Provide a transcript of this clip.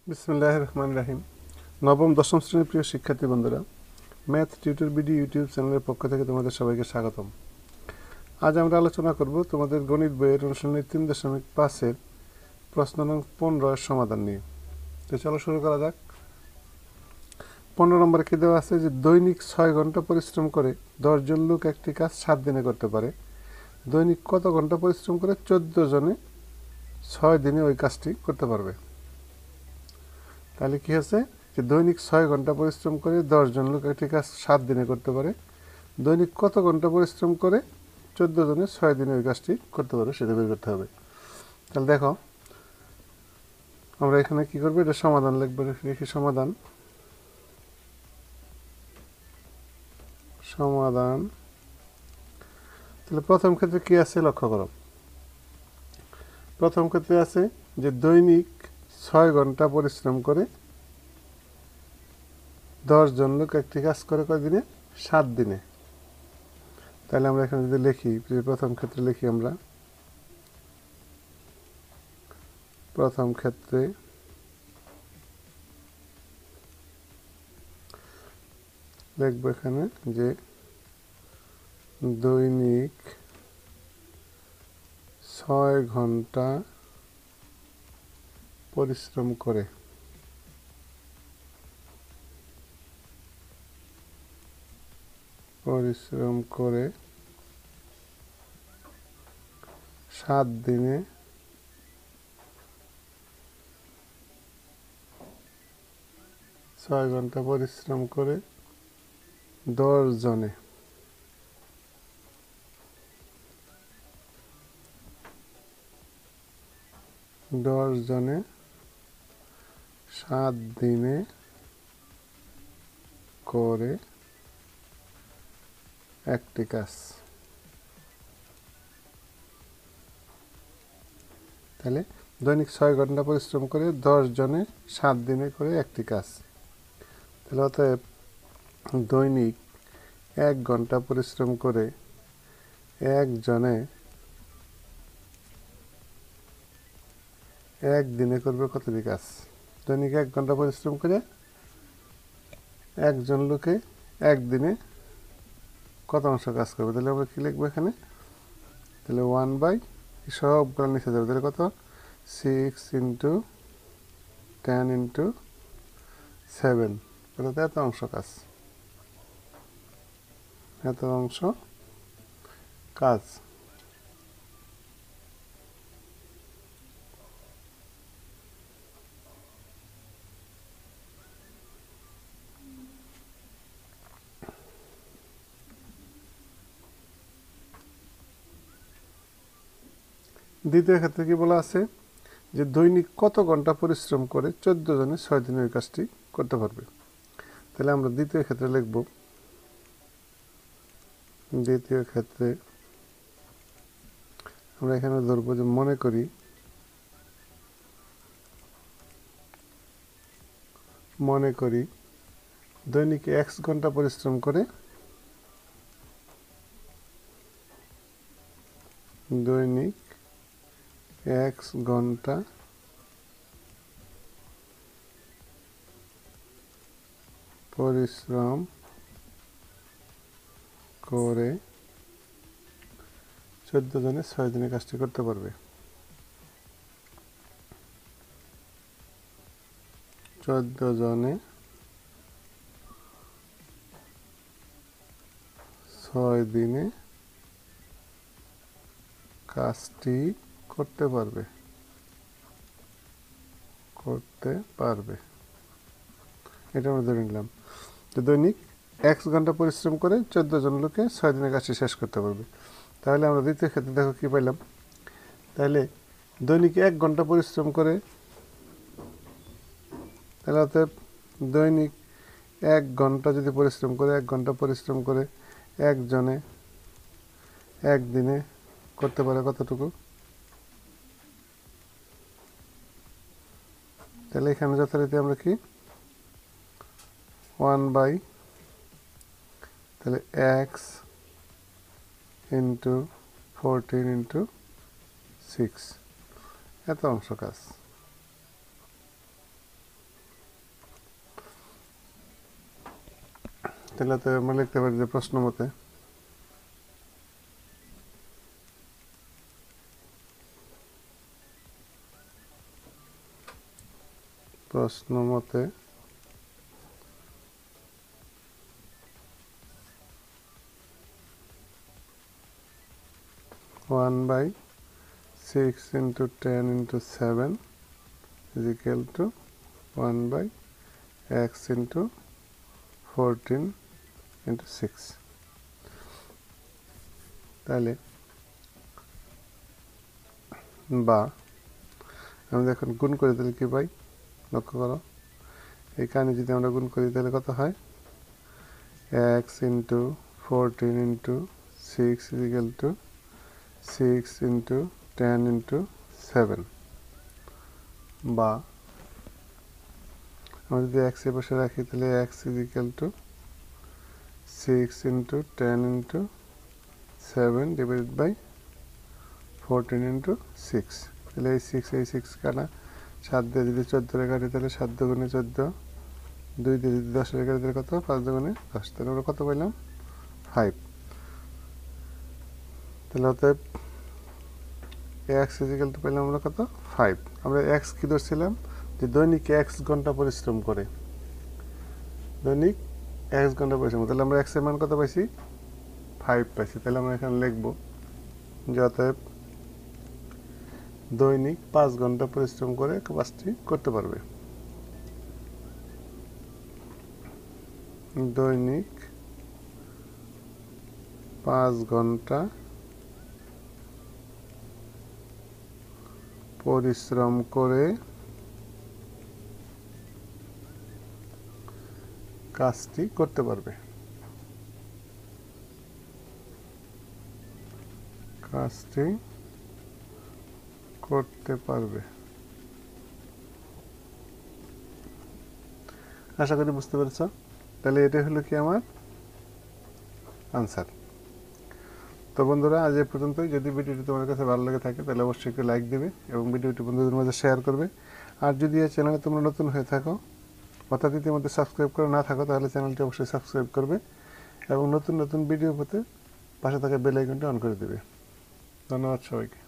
বিসমিল্লাহির রহমানির রহিম। নবম দশম শ্রেণীর প্রিয় শিক্ষার্থী বন্ধুরা, ম্যাথ টিউটর বিডি ইউটিউব চ্যানেলের পক্ষ থেকে তোমাদের সবাইকে স্বাগতম। আজ আমরা আলোচনা করব তোমাদের গণিত বইয়ের অনুশীলনী 3.5-এর প্রশ্ন নং 15 এর সমাধান নিয়ে। তো চলো শুরু করা যাক। 15 নম্বরে কি দেওয়া আছে যে দৈনিক 6 ঘন্টা পরিশ্রম করে 10 জন লোক একটি কাজ 7 দিনে করতে পারে। দৈনিক কত ঘন্টা পরিশ্রম করে 14 জনে 6 দিনে ওই কাজটি করতে পারবে? তাহলে কি আছে যে দৈনিক 6 ঘন্টা পরিশ্রম করে 10 জন লোক একটি কাজ 7 দিনে করতে পারে। দৈনিক কত ঘন্টা পরিশ্রম করে 14 জনে 6 দিনে ওই কাজটি করতে পারবে সেটা বের করতে হবে। তাহলে দেখো আমরা এখানে কি করবো, এটা সমাধান লিখবো। লিখি সমাধান। তাহলে প্রথম ক্ষেত্রে কি আছে লক্ষ্য করো। প্রথম ক্ষেত্রে আছে যে দৈনিক 6 ঘন্টা পরিশ্রম করে 10 জন লোক একটি কাজ করে কয় দিনে? 7 দিনে। তাহলে আমরা এখানে যদি লিখি, প্রথম ক্ষেত্রে লিখি, আমরা প্রথম ক্ষেত্রে লিখব এখানে যে দৈনিক 6 ঘন্টা পরিশ্রম করে 7 দিনে 6 ঘন্টা পরিশ্রম করে 10 জনে 7 দিনে করে একটি কাজ। তাহলে দৈনিক 6 ঘন্টা পরিশ্রম করে 10 জনে 7 দিনে করে একটি কাজ। তাহলে অতএব দৈনিক 1 ঘন্টা পরিশ্রম করে 1 জনে 1 দিনে করবে কতটি কাজ? দৈনিক 1 ঘন্টা পরিশ্রম করে একজন লোকে 1 দিনে কত অংশ কাজ করবে? তাহলে আমরা কি লিখবো এখানে? তাহলে 1/, সবগুলো নিচে যাবে। তাহলে কত? 6 × 10 × 7, অর্থাৎ এত অংশ কাজ। এত অংশ কাজ। দ্বিতীয় ক্ষেত্রে কি বলা আছে যে দৈনিক কত ঘন্টা পরিশ্রম করে 14 জনে 6 দিনে ওই কাজটি করতে পারবে? তাহলে আমরা দ্বিতীয় ক্ষেত্রে লিখব। দ্বিতীয় ক্ষেত্রে আমরা এখানে ধরবো যে মনে করি দৈনিক x ঘন্টা পরিশ্রম করে দৈনিক x ঘন্টা পরিশ্রম করে 14 জনে 6 দিনে কাজটি করতে পারবে। 14 জনে 6 দিনে কাজটি করতে পারবে। এটা আমরা ধরে নিলাম যে দৈনিক 1 ঘন্টা পরিশ্রম করে 14 জন লোকে 6 দিনে কাজটি শেষ করতে পারবে। তাহলে আমরা দ্বিতীয় ক্ষেত্রে দেখো কি পাইলাম। তাহলে দৈনিক 1 ঘন্টা পরিশ্রম করে, তাহলে অতএব দৈনিক 1 ঘন্টা যদি পরিশ্রম করে 1 ঘন্টা পরিশ্রম করে 1 জনে 1 দিনে করতে পারে কতটুকু? তাহলে এখানে যথারীতি আমরা কি 1/, তাহলে x × 14 ইন্টু 6, এত অংশ কাজ। তাহলে তো আমরা লিখতে পারি যে প্রশ্ন মতে one by 6 into 10 into 7 is equal to 1 by x into 14 into 6। তাহলে বা আমরা এখন গুণ করি তাহলে কি পাই লক্ষ্য করো, এখানে যদি আমরা গুণ করি তাহলে কত হয়, x into 14 into 6 is equal to 6 into 10 into 7। বা আমরা যদি x এর পাশে রাখি তাহলে x is equal to 6 into 10 into 7 divided by 14 into 6। তাহলে এই 6 কাটা 7 দিয়ে যদি 14 কাটি তাহলে 7 দুগুণে 14, 2 দিয়ে যদি 10 কাটি তাহলে কত, 5 দুগুণে 10। তাহলে আমরা কত পাইলাম, 5। তাহলে অতএব x is equal to পেলাম আমরা কত, 5। আমরা x কি ধরছিলাম, যে দৈনিক x ঘন্টা পরিশ্রম করে, দৈনিক x ঘন্টা পরিশ্রম। তাহলে আমরা x এর মান কত পাইছি, 5 পাইছি। তাহলে আমরা এখানে লিখব যে অতএব দৈনিক 5 ঘন্টা পরিশ্রম করে কাজটি করতে পারবে। দৈনিক 5 ঘন্টা পরিশ্রম করে কাজটি করতে পারবে। কাজটি করতে পারবে। আশা করি বুঝতে পেরেছ। তাহলে এটা হলো কি আমার আনসার। তো বন্ধুরা আজ এ পর্যন্তই। যদি ভিডিওটি তোমার কাছে ভালো লেগে থাকে তাহলে অবশ্যই একটু লাইক দেবে এবং ভিডিওটি বন্ধুদের মাঝে শেয়ার করবে। আর যদি এই চ্যানেলে তোমরা নতুন হয়ে থাকো অর্থাৎ ইতিমধ্যে সাবস্ক্রাইব করে না থাকো তাহলে চ্যানেলটি অবশ্যই সাবস্ক্রাইব করবে এবং নতুন নতুন ভিডিও পেতে পাশে থাকা বেল আইকনটি অন করে দেবে। ধন্যবাদ সবাইকে।